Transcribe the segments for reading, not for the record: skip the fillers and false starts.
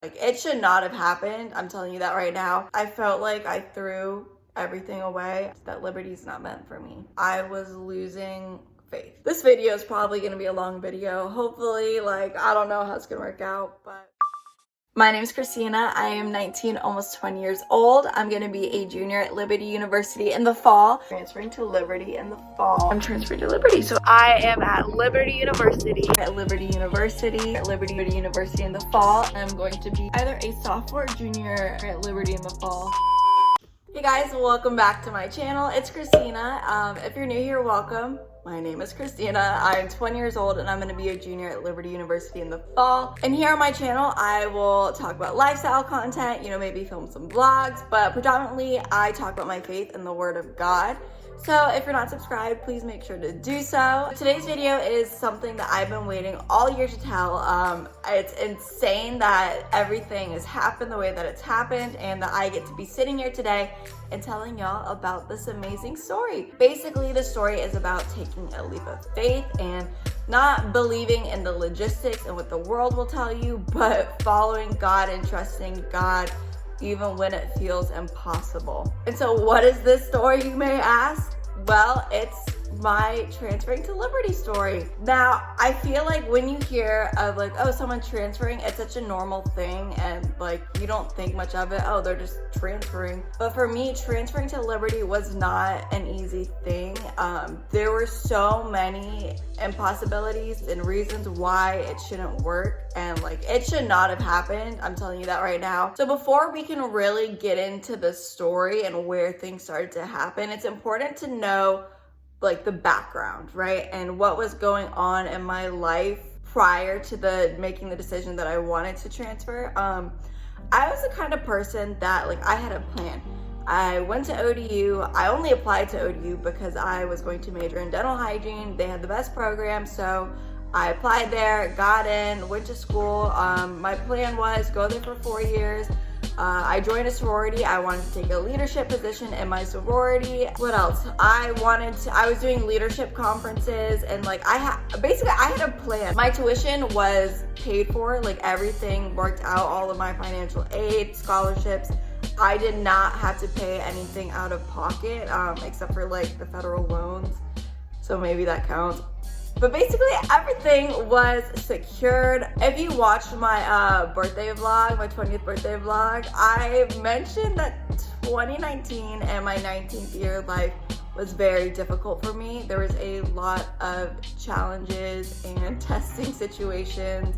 Like, it should not have happened. I'm telling you that right now. I felt like I threw everything away. That liberty's not meant for me. I was losing faith. This video is probably gonna be a long video. Hopefully, I don't know how it's gonna work out, but my name is Christina. I am 19, almost 20 years old. I'm going to be a junior at Liberty University in the fall. Transferring to Liberty in the fall. I'm transferring to Liberty. So I am at Liberty University. At Liberty University. At Liberty University in the fall. I'm going to be either a sophomore or junior at Liberty in the fall. Hey guys, welcome back to my channel. It's Christina. If you're new here, welcome. My name is Christina. I'm 20 years old and I'm going to be a junior at Liberty University in the fall. And here on my channel, I will talk about lifestyle content, maybe film some vlogs, but predominantly I talk about my faith and the Word of God. So if you're not subscribed, please make sure to do so. Today's video is something that I've been waiting all year to tell. It's insane that everything has happened the way that it's happened and that I get to be sitting here today and telling y'all about this amazing story. Basically, the story is about taking a leap of faith and not believing in the logistics and what the world will tell you, but following God and trusting God even when it feels impossible. And so what is this story, you may ask? Well, it's my transferring to Liberty story. Now, I feel like when you hear of someone transferring, it's such a normal thing and you don't think much of it. Oh, they're just transferring. But for me, transferring to Liberty was not an easy thing. There were so many impossibilities and reasons why it shouldn't work, and it should not have happened. I'm telling you that right now. So before we can really get into the story and where things started to happen, it's important to know the background, right? And what was going on in my life prior to making the decision that I wanted to transfer. I was the kind of person that I had a plan. I went to ODU. I only applied to ODU because I was going to major in dental hygiene. They had the best program, so I applied there, got in, went to school. My plan was go there for 4 years. I joined a sorority. I wanted to take a leadership position in my sorority. What else? I was doing leadership conferences and I had a plan. My tuition was paid for, everything worked out, all of my financial aid, scholarships. I did not have to pay anything out of pocket, except for the federal loans. So maybe that counts. But basically everything was secured. If you watched my birthday vlog, my 20th birthday vlog, I mentioned that 2019 and my 19th year of life was very difficult for me. There was a lot of challenges and testing situations,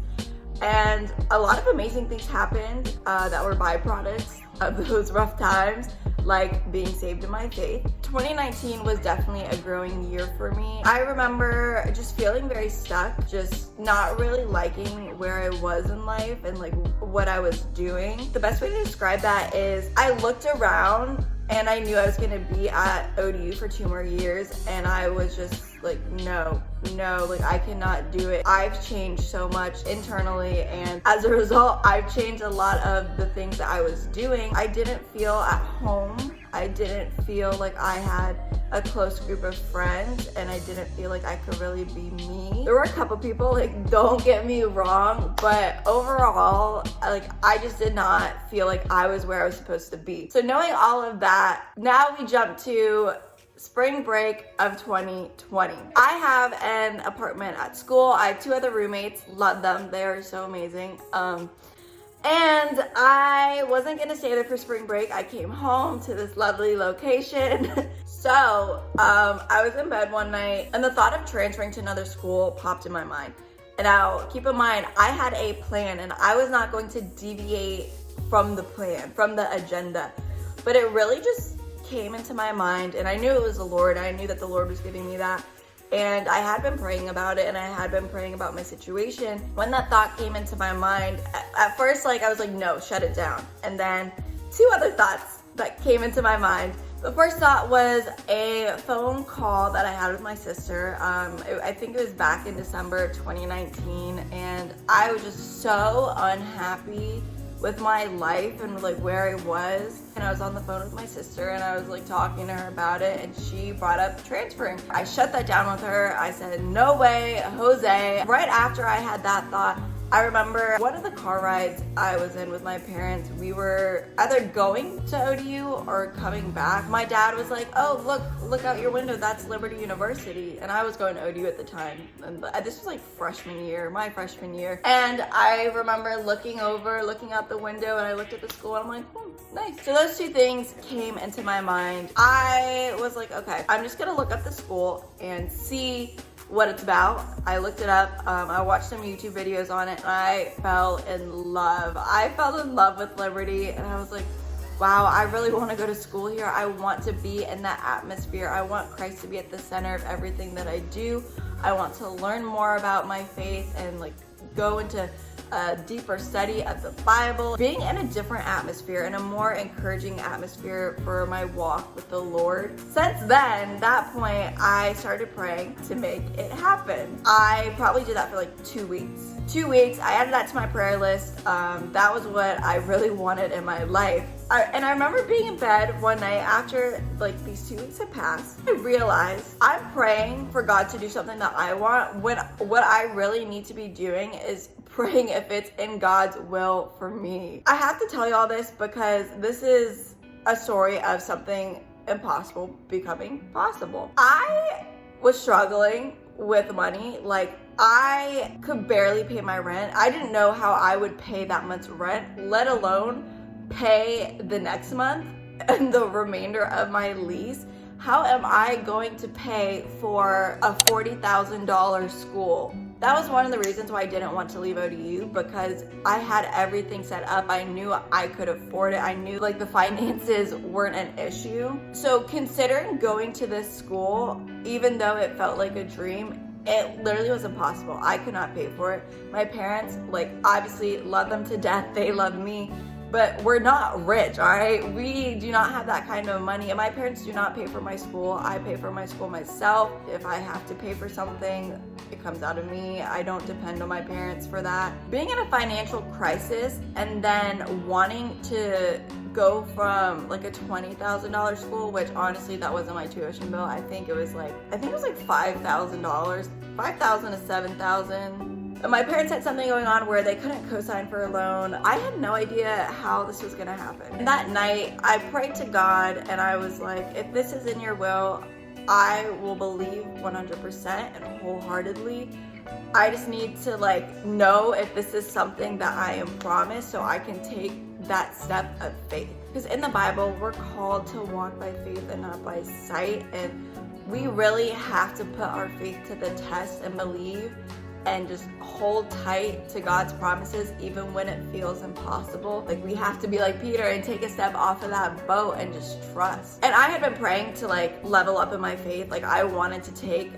and a lot of amazing things happened that were byproducts of those rough times, like being saved in my faith. 2019 was definitely a growing year for me. I remember just feeling very stuck, just not really liking where I was in life and what I was doing. The best way to describe that is I looked around and I knew I was gonna be at ODU for 2 more years, and I was just no, I cannot do it. I've changed so much internally, and as a result, I've changed a lot of the things that I was doing. I didn't feel at home. I didn't feel like I had a close group of friends, and I didn't feel like I could really be me. There were a couple people, don't get me wrong, but overall, I just did not feel like I was where I was supposed to be. So knowing all of that, now we jump to spring break of 2020. I have an apartment at school. I have 2 other roommates, love them. They are so amazing. And I wasn't gonna stay there for spring break. I came home to this lovely location. So I was in bed one night and the thought of transferring to another school popped in my mind. And now keep in mind, I had a plan and I was not going to deviate from the plan, from the agenda. But it really just came into my mind, and I knew it was the Lord. I knew that the Lord was giving me that. And I had been praying about it, and I had been praying about my situation. When that thought came into my mind, at first, I was no, shut it down. And then 2 other thoughts that came into my mind. The first thought was a phone call that I had with my sister. I think it was back in December 2019, and I was just so unhappy with my life and where I was. And I was on the phone with my sister and I was talking to her about it, and she brought up transferring. I shut that down with her. I said, no way, Jose. Right after I had that thought, I remember one of the car rides I was in with my parents, we were either going to ODU or coming back. My dad was like, oh, look out your window, that's Liberty University. And I was going to ODU at the time. And this was like my freshman year. And I remember looking out the window, and I looked at the school and I'm like, nice. So those two things came into my mind. I was like, okay, I'm just gonna look up the school and see what it's about. I looked it up. I watched some YouTube videos on it, and I fell in love. I fell in love with Liberty, and I was like, wow, I really want to go to school here. I want to be in that atmosphere. I want Christ to be at the center of everything that I do. I want to learn more about my faith and like go into a deeper study of the Bible, being in a different atmosphere, in a more encouraging atmosphere for my walk with the Lord. Since then, that point, I started praying to make it happen. I probably did that for like 2 weeks. 2 weeks, I added that to my prayer list. That was what I really wanted in my life. And I remember being in bed one night after like these 2 weeks had passed. I realized I'm praying for God to do something that I want when what I really need to be doing is praying if it's in God's will for me. I have to tell you all this because this is a story of something impossible becoming possible. I was struggling with money. Like, I could barely pay my rent. I didn't know how I would pay that month's rent, let alone pay the next month and the remainder of my lease. How am I going to pay for a $40,000 school? That was one of the reasons why I didn't want to leave ODU, because I had everything set up. I knew I could afford it. I knew like the finances weren't an issue. So considering going to this school, even though it felt like a dream, it literally was impossible. I could not pay for it. My parents, like, obviously love them to death. They love me. But we're not rich, all right? We do not have that kind of money. And my parents do not pay for my school. I pay for my school myself. If I have to pay for something, it comes out of me. I don't depend on my parents for that. Being in a financial crisis and then wanting to go from like a $20,000 school, which honestly, that wasn't my tuition bill. I think it was like $5,000, $5,000 to $7,000. My parents had something going on where they couldn't co-sign for a loan. I had no idea how this was gonna happen. And that night, I prayed to God and I was like, if this is in your will, I will believe 100% and wholeheartedly. I just need to like know if this is something that I am promised so I can take that step of faith. Because in the Bible, we're called to walk by faith and not by sight. And we really have to put our faith to the test and believe and just hold tight to God's promises even when it feels impossible. Like, we have to be like Peter and take a step off of that boat and just trust. And I had been praying to like level up in my faith. Like, I wanted to take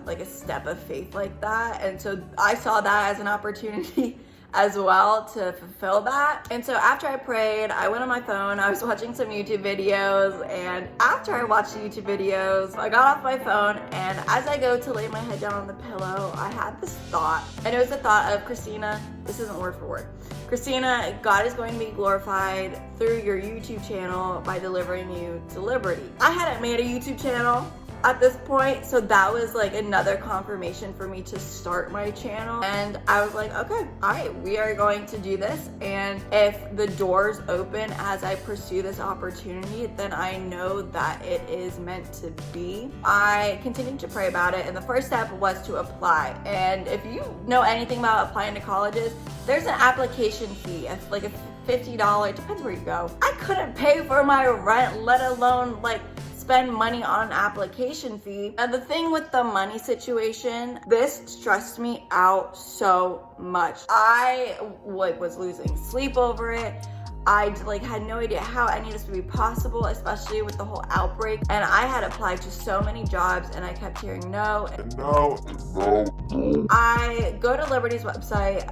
like a step of faith like that. And so I saw that as an opportunity as well to fulfill that. And so after I prayed, I went on my phone, I was watching some YouTube videos, and after I watched the YouTube videos, I got off my phone, and as I go to lay my head down on the pillow, I had this thought, and it was the thought of, Christina, this isn't word for word, Christina, God is going to be glorified through your YouTube channel by delivering you to liberty. I hadn't made a YouTube channel at this point, so that was like another confirmation for me to start my channel. And I was like, okay, all right, we are going to do this, and if the doors open as I pursue this opportunity, then I know that it is meant to be. I continued to pray about it, and the first step was to apply. And if you know anything about applying to colleges, there's an application fee, like a $50, depends where you go. I couldn't pay for my rent, let alone like spend money on an application fee. And the thing with the money situation, this stressed me out so much. I was losing sleep over it. I had no idea how any of this would be possible, especially with the whole outbreak. And I had applied to so many jobs and I kept hearing no and no and no. I go to Liberty's website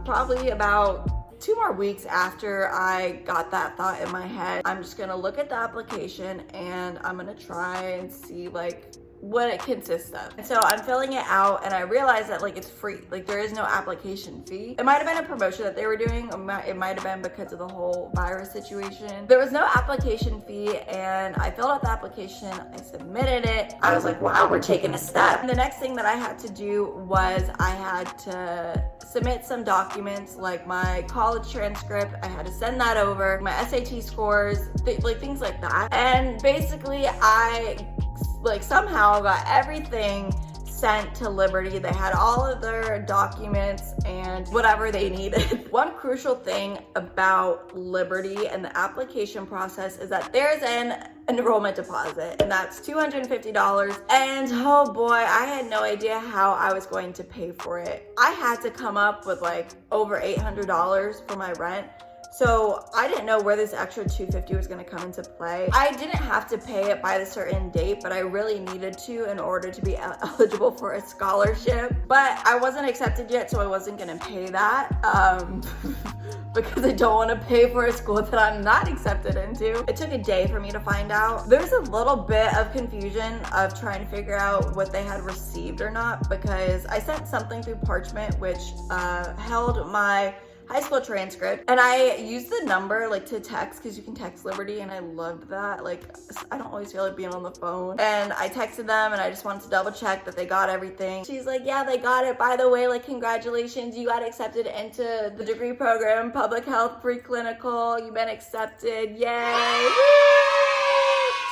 probably about 2 more weeks after I got that thought in my head. I'm just gonna look at the application and I'm gonna try and see like what it consists of. And so I'm filling it out and I realized that like it's free. Like there is no application fee. It might have been a promotion that they were doing. It might have been because of the whole virus situation. There was no application fee and I filled out the application. I submitted it. I was like, wow, we're taking a step. And the next thing that I had to do was I had to submit some documents like my college transcript. I had to send that over, my SAT scores, like things like that. And basically I like somehow got everything sent to Liberty. They had all of their documents and whatever they needed. One crucial thing about Liberty and the application process is that there's an enrollment deposit, and that's $250. And oh boy, I had no idea how I was going to pay for it. I had to come up with like over $800 for my rent. So I didn't know where this extra $250 was gonna come into play. I didn't have to pay it by a certain date, but I really needed to in order to be eligible for a scholarship. But I wasn't accepted yet, so I wasn't gonna pay that because I don't wanna pay for a school that I'm not accepted into. It took a day for me to find out. There's a little bit of confusion of trying to figure out what they had received or not, because I sent something through Parchment, which held my high school transcript, and I used the number like to text, because you can text Liberty, and I loved that. Like I don't always feel like being on the phone, and I texted them and I just wanted to double check that they got everything. She's like, yeah, they got it, by the way, like congratulations, you got accepted into the degree program, public health preclinical, you've been accepted, yay.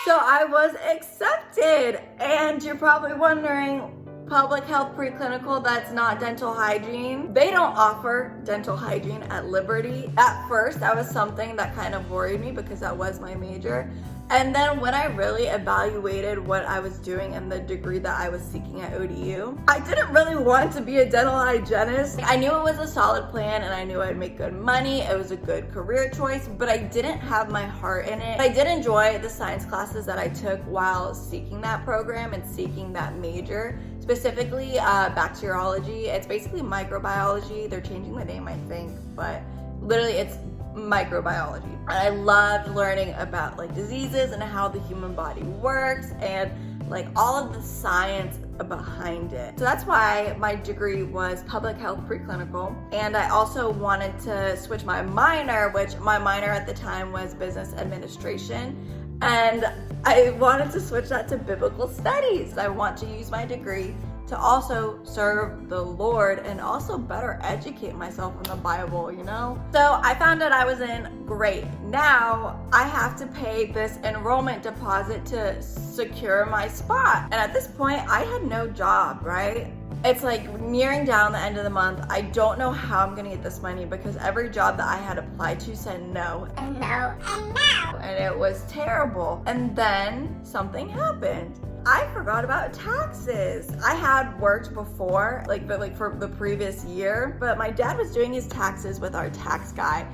So I was accepted, and you're probably wondering, public health preclinical, that's not dental hygiene. They don't offer dental hygiene at Liberty. At first, that was something that kind of worried me because that was my major. And then when I really evaluated what I was doing and the degree that I was seeking at ODU, I didn't really want to be a dental hygienist. I knew it was a solid plan and I knew I'd make good money. It was a good career choice, but I didn't have my heart in it. I did enjoy the science classes that I took while seeking that program and seeking that major. Specifically bacteriology. It's basically microbiology. They're changing the name, I think, but literally it's microbiology. And I loved learning about like diseases and how the human body works and like all of the science behind it. So that's why my degree was public health preclinical. And I also wanted to switch my minor, which my minor at the time was business administration. And I wanted to switch that to biblical studies. I want to use my degree to also serve the Lord and also better educate myself in the Bible, you know? So I found out I was in, great. Now I have to pay this enrollment deposit to secure my spot. And at this point, I had no job, right? It's like nearing down the end of the month. I don't know how I'm gonna get this money because every job that I had applied to said no and no and no. And it was terrible. And then something happened. I forgot about taxes. I had worked before, but for the previous year, but my dad was doing his taxes with our tax guy.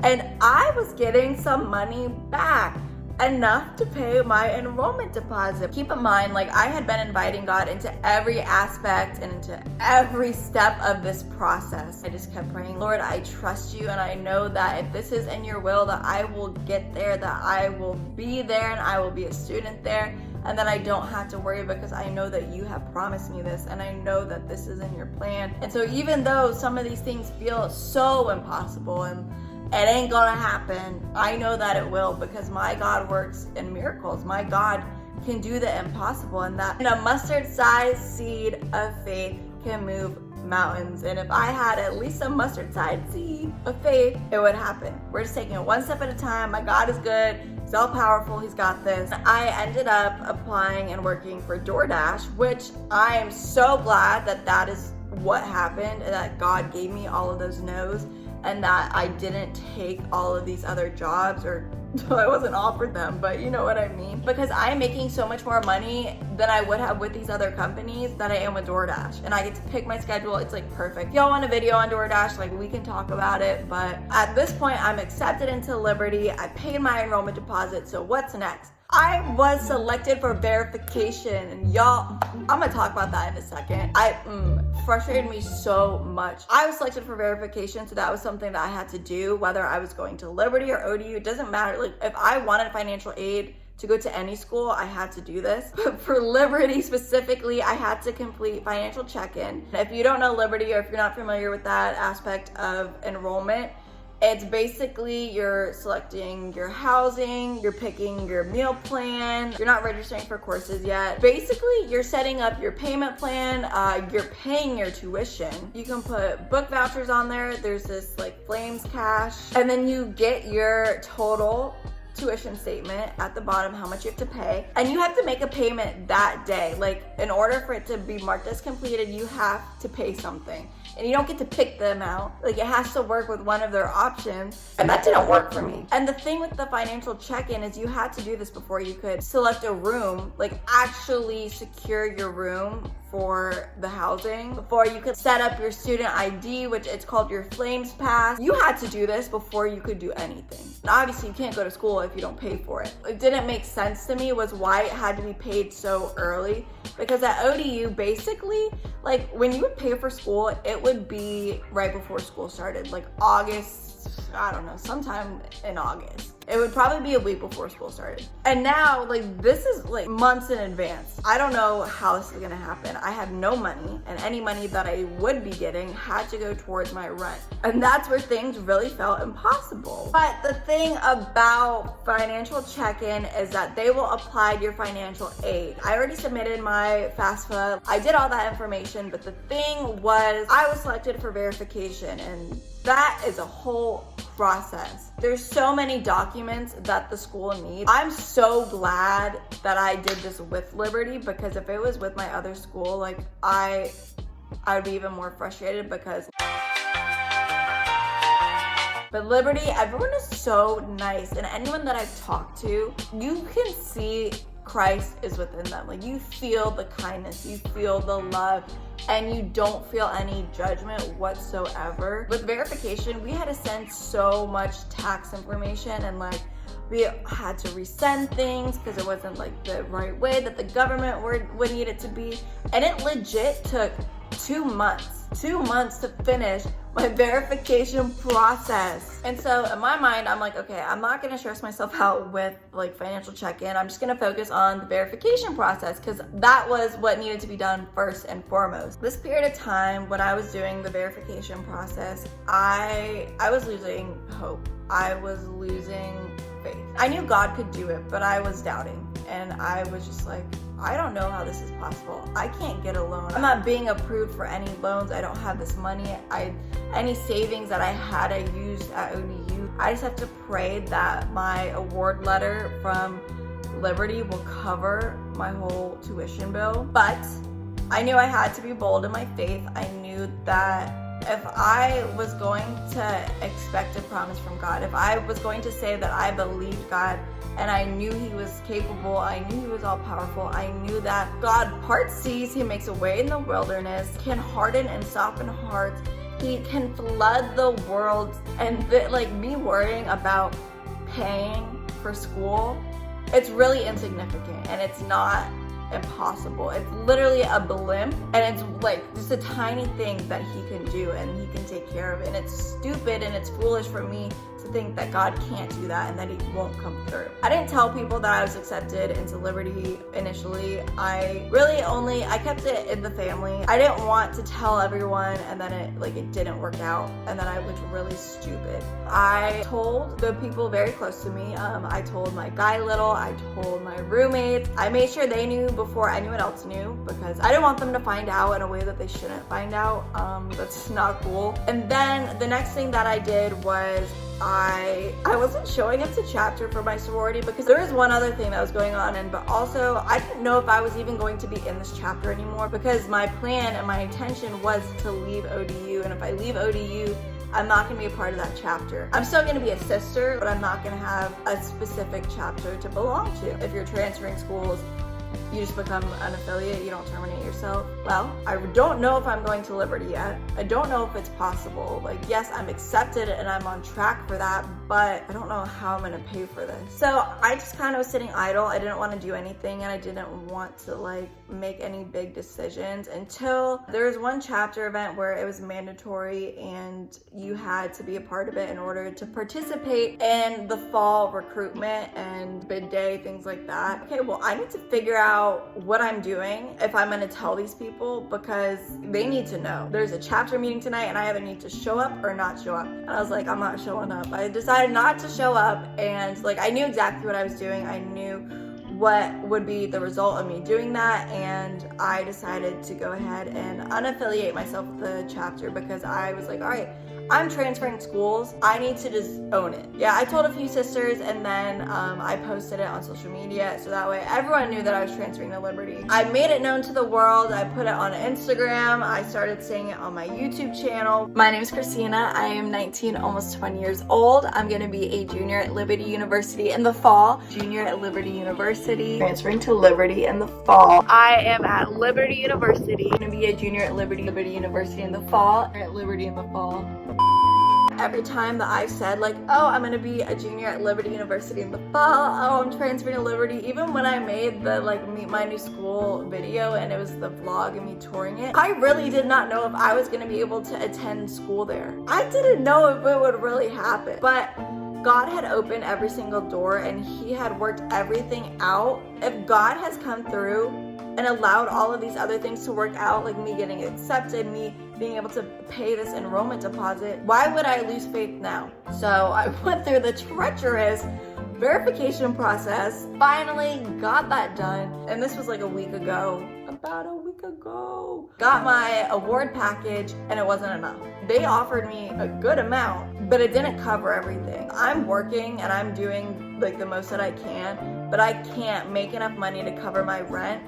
And I was getting some money back, enough to pay my enrollment deposit. Keep in mind, like I had been inviting God into every aspect and into every step of this process. I just kept praying, Lord, I trust you and I know that if this is in your will, that I will get there, that I will be there and I will be a student there, and that I don't have to worry because I know that you have promised me this and I know that this is in your plan. And so even though some of these things feel so impossible and it ain't gonna happen, I know that it will because my God works in miracles. My God can do the impossible, and that a mustard-sized seed of faith can move mountains. And if I had at least a mustard-sized seed of faith, it would happen. We're just taking it one step at a time. My God is good. He's all powerful. He's got this. I ended up applying and working for DoorDash, which I am so glad that that is what happened and that God gave me all of those no's, and that I didn't take all of these other jobs, or I wasn't offered them, but you know what I mean? Because I'm making so much more money than I would have with these other companies that I am with DoorDash. And I get to pick my schedule. It's like perfect. If y'all want a video on DoorDash, like we can talk about it. But at this point, I'm accepted into Liberty. I paid my enrollment deposit. So what's next? I was selected for verification, and y'all, I'm gonna talk about that in a second. Frustrated me so much. I was selected for verification, so that was something that I had to do, whether I was going to Liberty or ODU, it doesn't matter. Like if I wanted financial aid, To go to any school, I had to do this. But for Liberty specifically, I had to complete financial check-in. If you don't know Liberty, or if you're not familiar with that aspect of enrollment, it's basically you're selecting your housing, you're picking your meal plan, you're not registering for courses yet. Basically, you're setting up your payment plan, you're paying your tuition. You can put book vouchers on there. There's this like Flames Cash, and then you get your total tuition statement at the bottom, how much you have to pay, and you have to make a payment that day. Like, in order for it to be marked as completed, you have to pay something, and you don't get to pick the amount. Like, it has to work with one of their options, and that didn't work for me. And the thing with the financial check-in is you had to do this before you could select a room, like actually secure your room for the housing, before you could set up your student ID, which it's called your Flames Pass. You had to do this before you could do anything. And obviously you can't go to school if you don't pay for it. It didn't make sense to me was why it had to be paid so early, because at ODU, basically, like when you would pay for school, it would be right before school started, like August, I don't know, sometime in August. It would probably be a week before school started. And now, like, this is like months in advance. I don't know how this is gonna happen. I have no money, and any money that I would be getting had to go towards my rent. And that's where things really felt impossible. But the thing about financial check-in is that they will apply your financial aid. I already submitted my FAFSA. I did all that information, but the thing was, I was selected for verification, and that is a whole process. There's so many documents that the school needs. I'm so glad that I did this with Liberty, because if it was with my other school, like I would be even more frustrated because but Liberty, everyone is so nice, and anyone that I've talked to, you can see Christ is within them. Like, you feel the kindness, you feel the love, and you don't feel any judgment whatsoever. With verification, we had to send so much tax information, and like we had to resend things because it wasn't like the right way that the government would need it to be. And it legit took 2 months to finish my verification process. And so in my mind, I'm like, okay, I'm not gonna stress myself out with like financial check-in. I'm just gonna focus on the verification process, because that was what needed to be done first and foremost. This period of time when I was doing the verification process, I was losing hope. I was losing faith. I knew God could do it, but I was doubting. And I was just like, I don't know how this is possible. I can't get a loan. I'm not being approved for any loans. I don't have this money. Any savings that I had, I used at ODU. I just have to pray that my award letter from Liberty will cover my whole tuition bill. But I knew I had to be bold in my faith. I knew that if I was going to expect a promise from God, if I was going to say that I believed God and I knew He was capable, I knew He was all powerful, I knew that God parts seas, He makes a way in the wilderness, can harden and soften hearts, He can flood the world, and like me worrying about paying for school, it's really insignificant, and it's not impossible. It's literally a blimp, and it's like just a tiny thing that He can do, and He can take care of it. And it's stupid and it's foolish for me to think that God can't do that and that He won't come through. I didn't tell people that I was accepted into Liberty initially. I kept it in the family. I didn't want to tell everyone, and then it didn't work out, and then I was really stupid. I told the people very close to me. I told my guy Little, I told my roommates. I made sure they knew before anyone else knew, because I didn't want them to find out in a way that they shouldn't find out. That's not cool. And then the next thing that I did was I wasn't showing up to chapter for my sorority, because there was one other thing that was going on, but also I didn't know if I was even going to be in this chapter anymore, because my plan and my intention was to leave ODU, and if I leave ODU, I'm not going to be a part of that chapter. I'm still going to be a sister, but I'm not going to have a specific chapter to belong to. If you're transferring schools, you just become an affiliate, you don't terminate yourself. Well, I don't know if I'm going to Liberty yet. I don't know if it's possible. Like, yes, I'm accepted and I'm on track for that, but I don't know how I'm gonna pay for this. So I just kind of was sitting idle. I didn't want to do anything, and I didn't want to like make any big decisions until there was one chapter event where it was mandatory and you had to be a part of it in order to participate in the fall recruitment and bid day, things like that. Okay, well, I need to figure out what I'm doing if I'm gonna tell these people, because they need to know. There's a chapter meeting tonight and I either need to show up or not show up. And I was like, I'm not showing up. I decided not to show up, and like I knew exactly what I was doing. I knew what would be the result of me doing that, and I decided to go ahead and unaffiliate myself with the chapter because I was like, all right, I'm transferring schools. I need to just own it. Yeah, I told a few sisters, and then I posted it on social media so that way everyone knew that I was transferring to Liberty. I made it known to the world. I put it on Instagram. I started saying it on my YouTube channel. My name is Christina. I am 19, almost 20 years old. I'm gonna be a junior at Liberty University in the fall. Junior at Liberty University. Transferring to Liberty in the fall. I am at Liberty University. I'm gonna be a junior at Liberty University in the fall. At Liberty in the fall. Every time that I said like, oh, I'm gonna be a junior at Liberty University in the fall, oh, I'm transferring to Liberty, even when I made the like meet my new school video and it was the vlog and me touring it, I really did not know if I was gonna be able to attend school there. I didn't know if it would really happen, but God had opened every single door and he had worked everything out. If God has come through and allowed all of these other things to work out, like me getting accepted, me being able to pay this enrollment deposit, why would I lose faith now? So I went through the treacherous verification process, finally got that done, and this was like a week ago, about a week ago. Got my award package and it wasn't enough. They offered me a good amount, but it didn't cover everything. I'm working and I'm doing like the most that I can, but I can't make enough money to cover my rent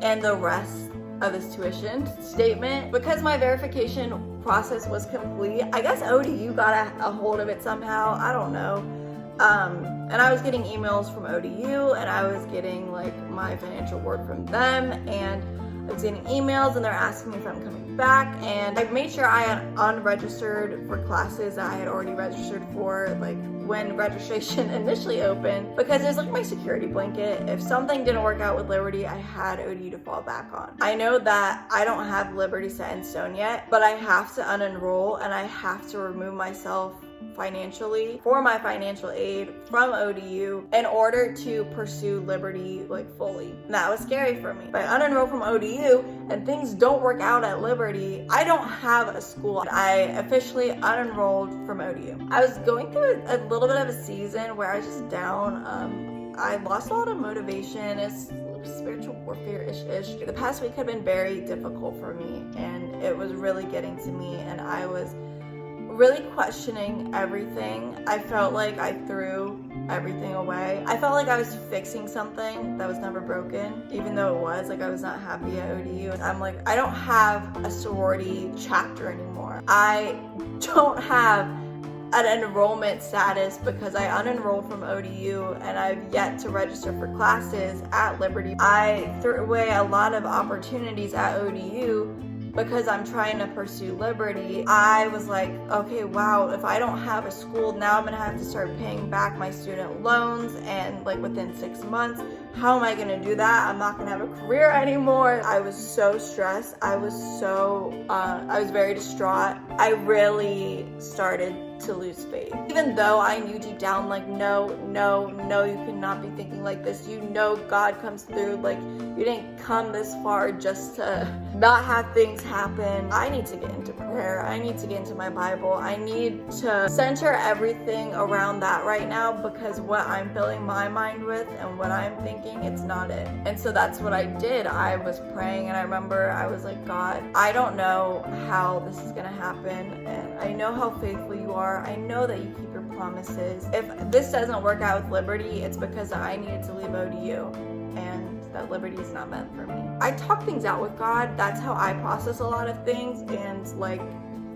and the rest of this tuition statement. Because my verification process was complete, I guess ODU got a hold of it somehow, I don't know. And I was getting emails from ODU and I was getting like my financial word from them, and I was getting emails and they're asking me if I'm coming back, and I made sure I had unregistered for classes that I had already registered for like when registration initially opened, because it was like my security blanket. If something didn't work out with Liberty, I had ODU to fall back on. I know that I don't have Liberty set in stone yet, but I have to unenroll and I have to remove myself financially for my financial aid from ODU in order to pursue Liberty like fully. And that was scary for me. If I unenroll from ODU and things don't work out at Liberty, I don't have a school. I officially unenrolled from ODU. I was going through a little bit of a season where I was just down. I lost a lot of motivation. It's spiritual warfare-ish. The past week had been very difficult for me, and it was really getting to me, and I was really questioning everything. I felt like I threw everything away. I felt like I was fixing something that was never broken, even though it was. Like, I was not happy at ODU. I'm like, I don't have a sorority chapter anymore. I don't have an enrollment status because I unenrolled from ODU and I've yet to register for classes at Liberty. I threw away a lot of opportunities at ODU because I'm trying to pursue Liberty. I was like, okay, wow, if I don't have a school, now I'm gonna have to start paying back my student loans, and like within 6 months, how am I gonna do that? I'm not gonna have a career anymore. I was so stressed. I was very distraught. I really started to lose faith. Even though I knew deep down, like, no, you cannot be thinking like this. You know God comes through. Like, you didn't come this far just to not have things happen. I need to get into prayer. I need to get into my Bible. I need to center everything around that right now, because what I'm filling my mind with and what I'm thinking, it's not it. And so that's what I did. I was praying, and I remember I was like, God, I don't know how this is gonna happen, and I know how faithful you are. I know that you keep your promises. If this doesn't work out with Liberty, it's because I needed to leave ODU, and that Liberty is not meant for me. I talk things out with God. That's how I process a lot of things, and like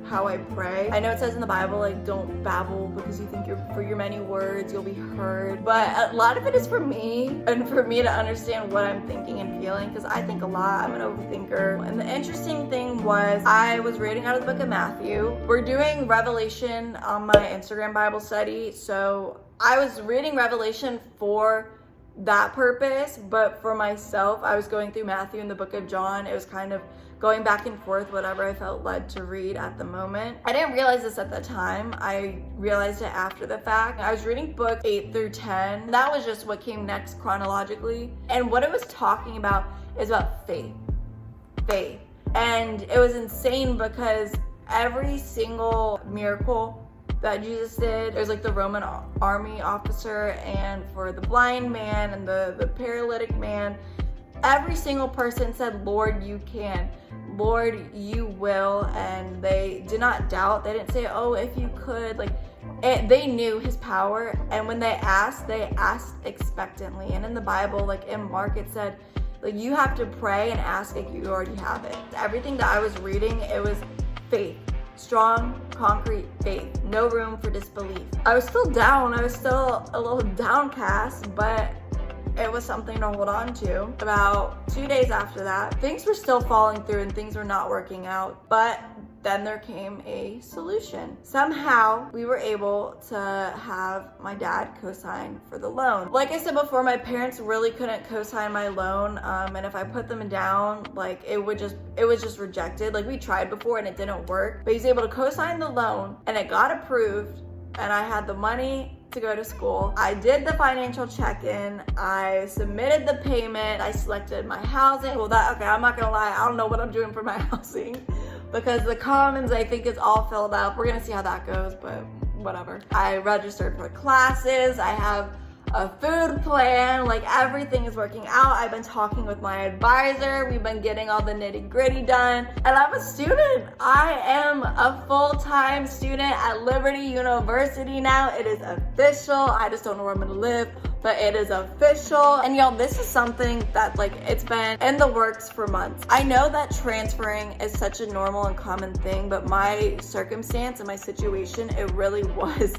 how I pray. I know it says in the Bible, like, don't babble because you think for your many words you'll be heard. But a lot of it is for me and for me to understand what I'm thinking and feeling, because I think a lot. I'm an overthinker. And the interesting thing was I was reading out of the book of Matthew. We're doing Revelation on my Instagram Bible study. So I was reading Revelation for that purpose, but for myself, I was going through Matthew and the book of John. It was kind of going back and forth, whatever I felt led to read at the moment. I didn't realize this at the time. I realized it after the fact. I was reading book 8 through 10. That was just what came next chronologically. And what it was talking about is about faith. Faith. And it was insane because every single miracle that Jesus did, there's like the Roman army officer, and for the blind man and the paralytic man, every single person said, Lord, you can. Lord, you will. And they did not doubt. They didn't say, oh, if you could. Like, they knew his power. And when they asked expectantly. And in the Bible, like in Mark, it said, like, you have to pray and ask like you already have it. Everything that I was reading, it was faith. Strong, concrete faith. No room for disbelief. I was still down. I was still a little downcast, but it was something to hold on to. About 2 days after that, things were still falling through and things were not working out, but then there came a solution. Somehow we were able to have my dad co-sign for the loan. Like I said before, my parents really couldn't co-sign my loan, and if I put them down, like it was just rejected. Like we tried before and it didn't work, but he's able to co-sign the loan and it got approved, and I had the money to go to school. I did the financial check-in. I submitted the payment. I selected my housing. Well, I'm not gonna lie, I don't know what I'm doing for my housing because the commons, I think, is all filled up. We're gonna see how that goes, but whatever. I registered for classes. I have a food plan. Like, everything is working out. I've been talking with my advisor. We've been getting all the nitty-gritty done. And I'm a student. I am a full-time student at Liberty University now. It is official. I just don't know where I'm gonna live, but it is official. And y'all, this is something that, like, it's been in the works for months. I know that transferring is such a normal and common thing, but my circumstance and my situation, it really was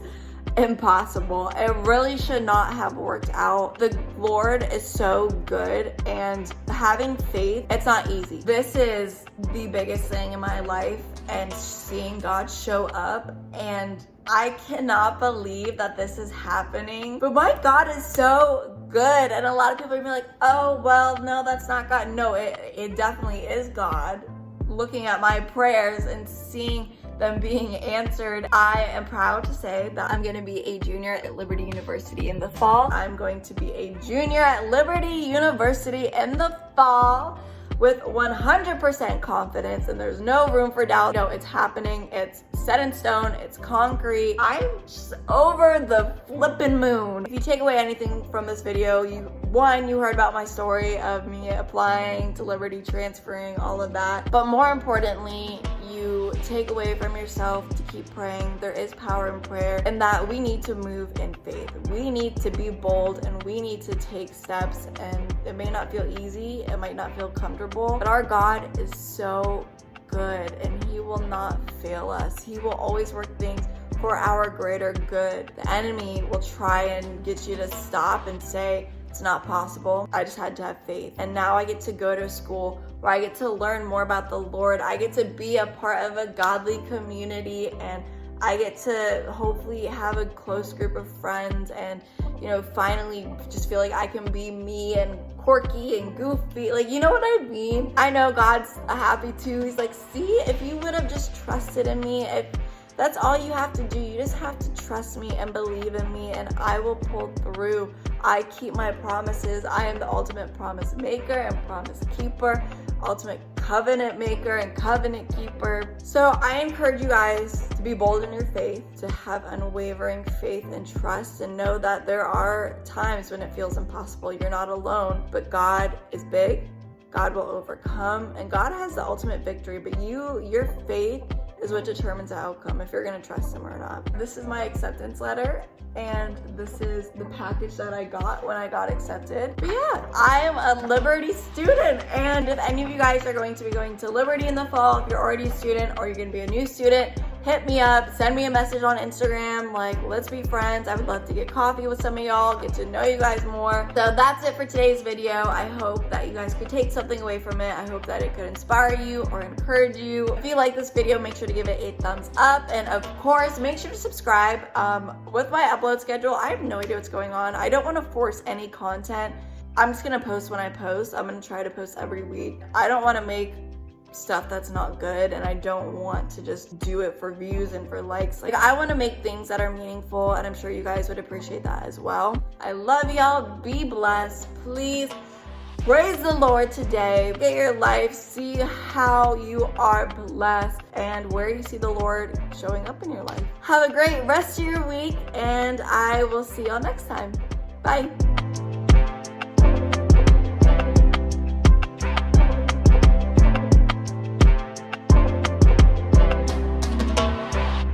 impossible. It really should not have worked out. The Lord is so good, and having faith, it's not easy. This is the biggest thing in my life, and seeing God show up, and I cannot believe that this is happening. But my God is so good, and a lot of people are like, oh, well, no, that's not God. No, it definitely is God. Looking at my prayers and seeing them being answered, I am proud to say that I'm going to be a junior at Liberty University in the fall. I'm going to be a junior at Liberty University in the fall with 100% confidence, and there's no room for doubt. No, it's happening. It's set in stone. It's concrete. I'm just over the flippin' moon. If you take away anything from this video, you heard about my story of me applying to Liberty, transferring, all of that. But more importantly, you take away from yourself to keep praying. There is power in prayer, and that we need to move in faith. We need to be bold, and we need to take steps, and it may not feel easy. It might not feel comfortable, but our God is so good, and he will not fail us. He will always work things for our greater good. The enemy will try and get you to stop and say, it's not possible. I just had to have faith. And now I get to go to school where I get to learn more about the Lord. I get to be a part of a godly community, and I get to hopefully have a close group of friends, and, you know, finally just feel like I can be me and quirky and goofy. Like, you know what I mean? I know God's happy too. He's like, see, if you would have just trusted in me, if that's all you have to do. You just have to trust me and believe in me, and I will pull through. I keep my promises. I am the ultimate promise maker and promise keeper, ultimate covenant maker and covenant keeper. So I encourage you guys to be bold in your faith, to have unwavering faith and trust, and know that there are times when it feels impossible. You're not alone, but God is big. God will overcome, and God has the ultimate victory. But your faith is what determines the outcome, if you're gonna trust him or not. This is my acceptance letter, and this is the package that I got when I got accepted. But yeah, I am a Liberty student, and if any of you guys are going to be going to Liberty in the fall, if you're already a student or you're gonna be a new student, hit me up, send me a message on Instagram, like, let's be friends. I would love to get coffee with some of y'all, get to know you guys more. So that's it for today's video. I hope that you guys could take something away from it. I hope that it could inspire you or encourage you. If you like this video, make sure to give it a thumbs up, and of course, make sure to subscribe. With my upload schedule, I have no idea what's going on. I don't want to force any content. I'm just gonna post when I post. I'm gonna try to post every week. I don't want to make stuff that's not good, and I don't want to just do it for views and for likes. Like, I want to make things that are meaningful, and I'm sure you guys would appreciate that as well. I love y'all. Be blessed. Please praise the Lord today. Get your life, see how you are blessed and where you see the Lord showing up in your life. Have a great rest of your week, and I will see y'all next time. Bye.